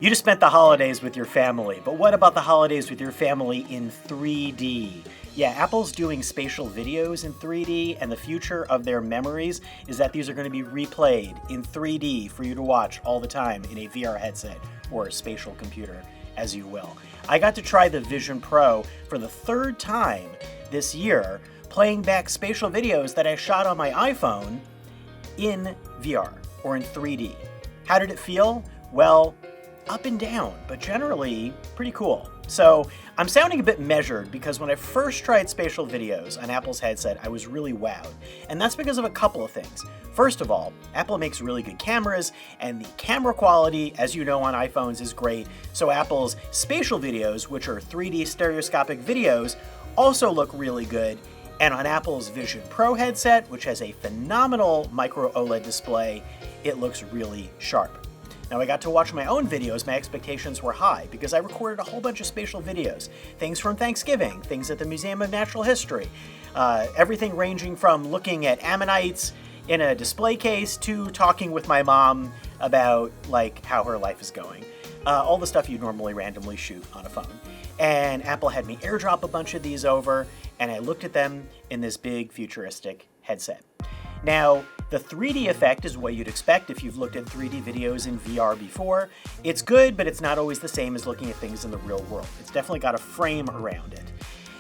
You just spent the holidays with your family, but what about the holidays with your family in 3D? Yeah, Apple's doing spatial videos in 3D, and the future of their memories is that these are going to be replayed in 3D for you to watch all the time in a VR headset or a spatial computer, as you will. I got to try the Vision Pro for the third time this year, playing back spatial videos that I shot on my iPhone in VR or in 3D. How did it feel? Well, up and down, but generally pretty cool. So I'm sounding a bit measured because when I first tried spatial videos on Apple's headset, I was really wowed. And that's because of a couple of things. First of all, Apple makes really good cameras, and the camera quality, as you know on iPhones, is great. So Apple's spatial videos, which are 3D stereoscopic videos, also look really good. And on Apple's Vision Pro headset, which has a phenomenal micro OLED display, it looks really sharp. Now, I got to watch my own videos. My expectations were high because I recorded a whole bunch of spatial videos. Things from Thanksgiving, things at the Museum of Natural History, everything ranging from looking at ammonites in a display case to talking with my mom about how her life is going. All the stuff you normally randomly shoot on a phone. And Apple had me airdrop a bunch of these over, and I looked at them in this big futuristic headset. Now, the 3D effect is what you'd expect if you've looked at 3D videos in VR before. It's good, but it's not always the same as looking at things in the real world. It's definitely got a frame around it.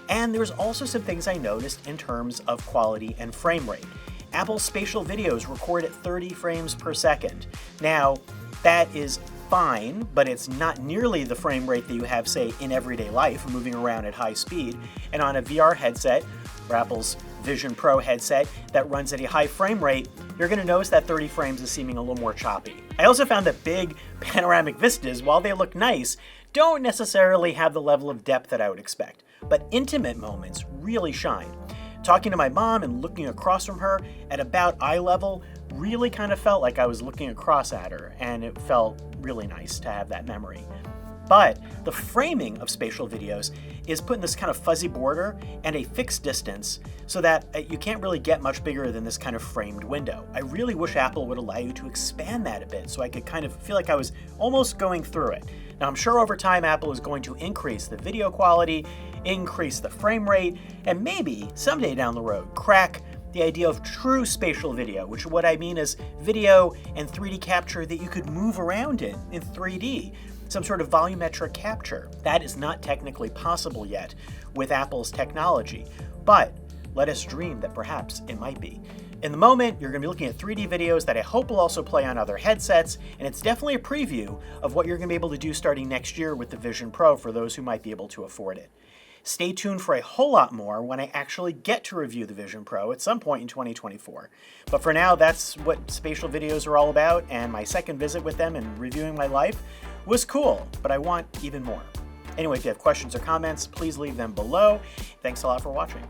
And there's also some things I noticed in terms of quality and frame rate. Apple's spatial videos record at 30 frames per second. Now, that is fine, but it's not nearly the frame rate that you have, say, in everyday life, moving around at high speed. And on a VR headset, or Apple's Vision Pro headset that runs at a high frame rate, you're going to notice that 30 frames is seeming a little more choppy. I also found that big panoramic vistas, while they look nice, don't necessarily have the level of depth that I would expect. But intimate moments really shine. Talking to my mom and looking across from her at about eye level really kind of felt like I was looking across at her, and it felt really nice to have that memory. But the framing of spatial videos is put in this kind of fuzzy border and a fixed distance so that you can't really get much bigger than this kind of framed window. I really wish Apple would allow you to expand that a bit so I could kind of feel like I was almost going through it. Now, I'm sure over time Apple is going to increase the video quality, increase the frame rate, and maybe someday down the road crack the idea of true spatial video, which what I mean is video and 3D capture that you could move around in 3D. Some sort of volumetric capture. That is not technically possible yet with Apple's technology, but let us dream that perhaps it might be. In the moment, you're going to be looking at 3D videos that I hope will also play on other headsets, and it's definitely a preview of what you're going to be able to do starting next year with the Vision Pro for those who might be able to afford it. Stay tuned for a whole lot more when I actually get to review the Vision Pro at some point in 2024. But for now, that's what spatial videos are all about, and my second visit with them and reviewing my life was cool, but I want even more. Anyway, if you have questions or comments, please leave them below. Thanks a lot for watching.